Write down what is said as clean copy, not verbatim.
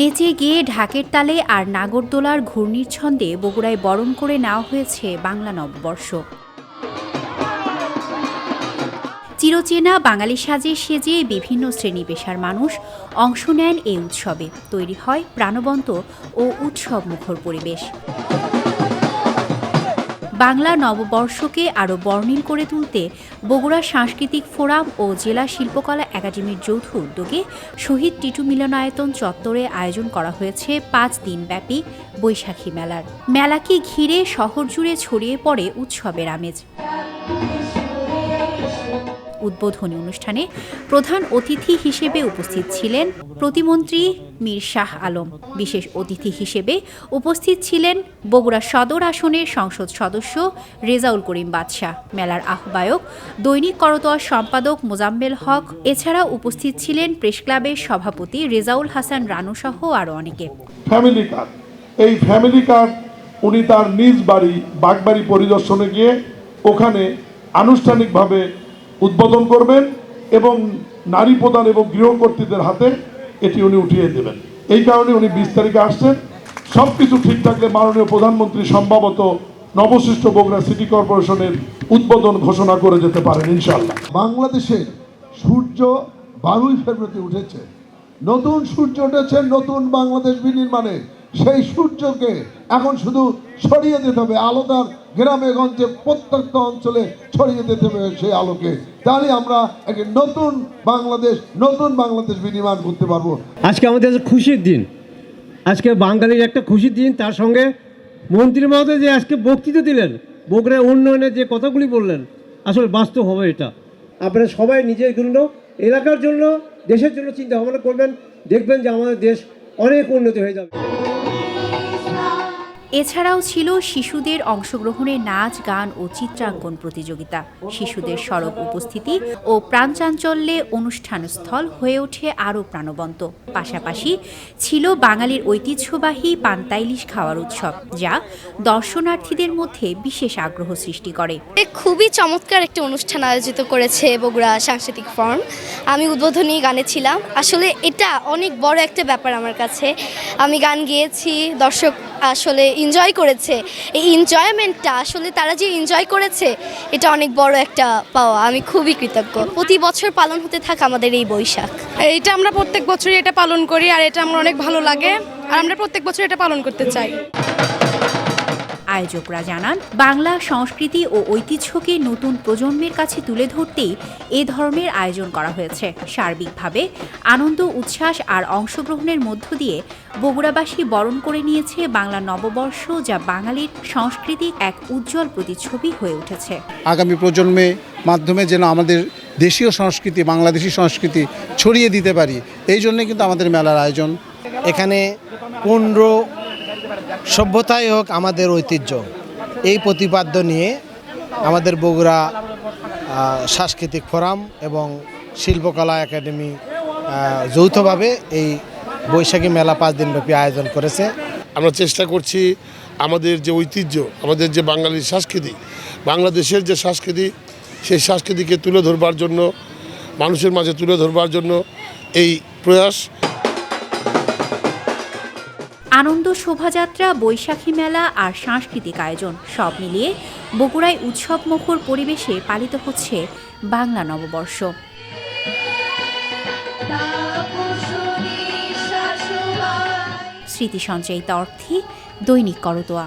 নেচে গিয়ে ঢাকের তালে আর নাগরদোলার ঘূর্ণির ছন্দে বগুড়ায় বরণ করে নেওয়া হয়েছে বাংলা নববর্ষ। চিরচেনা বাঙালি সাজে সেজে বিভিন্ন শ্রেণী পেশার মানুষ অংশ নেন এই উৎসবে। তৈরি হয় প্রাণবন্ত ও উৎসব মুখর পরিবেশ। বাংলা নববর্ষকে আরও বর্ণিল করে তুলতে বগুড়া সাংস্কৃতিক ফোরাম ও জেলা শিল্পকলা একাডেমির যৌথ উদ্যোগে শহীদ টিটু মিলনায়তন চত্বরে আয়োজন করা হয়েছে ৫ দিনব্যাপী বৈশাখী মেলার। মেলাকে ঘিরে শহর জুড়ে ছড়িয়ে পড়ে উৎসবের আমেজ। উদ্বোধনী অনুষ্ঠানে প্রধান অতিথি হিসেবে উপস্থিত ছিলেন প্রতিমন্ত্রী মীর শাহ আলম। বিশেষ অতিথি হিসেবে উপস্থিত ছিলেন বগুড়া সদর আসনের সংসদ সদস্য রেজাউল করিম বাদশাহ, মেলার আহ্বায়ক দৈনিক করতোয়ার সম্পাদক মোজাম্মেল হক। এছাড়াও উপস্থিত ছিলেন প্রেস ক্লাবের সভাপতি রেজাউল হাসান রানু সহ আরও অনেকে। এই ফ্যামিলি কার্ড উনি তার নিজ বাড়ি বাগবাড়ি পরিদর্শনে গিয়ে ওখানে আনুষ্ঠানিকভাবে উদ্বোধন করবেন এবং নারী প্রধান এবং গৃহকর্ত্রীদের হাতে এটি উনি উঠিয়ে দেবেন। এই কারণে উনি 20 তারিখে আসছেন। সব কিছু ঠিক থাকলে মাননীয় প্রধানমন্ত্রী সম্ভবত নবসৃষ্ট বগুড়া সিটি কর্পোরেশনের উদ্বোধন ঘোষণা করে যেতে পারেন ইনশাআল্লাহ। বাংলাদেশের সূর্য 12ই ফেব্রুয়ারি উঠেছে, নতুন সূর্য উঠেছে নতুন বাংলাদেশ বিনির্মাণে। সেই সূর্যকে এখন শুধু ছড়িয়ে দিতে হবে, আলোটার গ্রামে গঞ্জে প্রত্যেকটা অঞ্চলে ছড়িয়ে দিতে হবে সেই আলোকে। তাহলে আমরা একটা নতুন বাংলাদেশ বিনির্মাণ করতে পারবো। আজকে আমাদের খুশির দিন, আজকে বাঙালির একটা খুশির দিন। তার সঙ্গে মন্ত্রী মহোদয় যে আজকে বক্তৃতা দিলেন, বগুড়া উন্নয়নের যে কথাগুলি বললেন, আসলে বাস্তব হবে এটা। আপনারা সবাই নিজের জন্য, এলাকার জন্য, দেশের জন্য চিন্তা ভাবনা করবেন, দেখবেন যে আমাদের দেশ অনেক উন্নতি হয়ে যাবে। এছাড়াও ছিল শিশুদের অংশগ্রহণে নাচ, গান ও চিত্রাঙ্কন প্রতিযোগিতা। শিশুদের সরব উপস্থিতি ও প্রাণচাঞ্চল্যে অনুষ্ঠানস্থল হয়ে ওঠে আরও প্রাণবন্ত। পাশাপাশি ছিল বাঙালির ঐতিহ্যবাহী পান্তা ইলিশ খাওয়ার উৎসব, যা দর্শনার্থীদের মধ্যে বিশেষ আগ্রহ সৃষ্টি করে। খুবই চমৎকার একটি অনুষ্ঠান আয়োজিত করেছে বগুড়া সাংস্কৃতিক ফোরাম। আমি উদ্বোধনী গানে ছিলাম। আসলে এটা অনেক বড় একটা ব্যাপার আমার কাছে। আমি গান গেয়েছি, দর্শক আসলে এনজয় করেছে। এই এনজয়মেন্টটা আসলে তারা যে এনজয় করেছে, এটা অনেক বড় একটা পাওয়া। আমি খুবই কৃতজ্ঞ। প্রতি বছর পালন হতে থাকে আমাদের এই বৈশাখ। এটা আমরা প্রত্যেক বছরই এটা পালন করি, আর এটা আমার অনেক ভালো লাগে, আর আমরা প্রত্যেক বছর এটা পালন করতে চাই। আয়োজকরা জানান, বাংলা সংস্কৃতি ও ঐতিহ্যকে নতুন প্রজন্মের কাছে তুলে ধরতেই এ ধরনের আয়োজন করা হয়েছে। সার্বিকভাবে আনন্দ, উচ্ছ্বাস আর অংশগ্রহণের মধ্য দিয়ে বগুড়াবাসী বরণ করে নিয়েছে বাংলা নববর্ষ, যা বাঙালির সংস্কৃতির এক উজ্জ্বল প্রতিচ্ছবি হয়ে উঠেছে। আগামী প্রজন্মের মাধ্যমে যেন আমাদের দেশীয় সংস্কৃতি, বাংলাদেশি সংস্কৃতি ছড়িয়ে দিতে পারি, এই জন্য কিন্তু আমাদের মেলার আয়োজন। এখানে 15 সভ্যতাই হোক আমাদের ঐতিহ্য, এই প্রতিপাদ্য নিয়ে আমাদের বগুড়া সাংস্কৃতিক ফোরাম এবং শিল্পকলা একাডেমি যৌথভাবে এই বৈশাখী মেলা 5 দিনব্যাপী আয়োজন করেছে। আমরা চেষ্টা করছি আমাদের যে ঐতিহ্য, আমাদের যে বাঙালির সংস্কৃতি, বাংলাদেশের যে সংস্কৃতি, সেই সংস্কৃতিকে তুলে ধরবার জন্য, মানুষের মাঝে তুলে ধরবার জন্য এই প্রয়াস। আনন্দ শোভাযাত্রা, বৈশাখী মেলা আর সাংস্কৃতিক আয়োজন সব মিলিয়ে বগুড়ায় উৎসব মুখর পরিবেশে পালিত হচ্ছে বাংলা নববর্ষ। স্মৃতি সঞ্চয়িতা অর্থী, দৈনিক করতোয়া।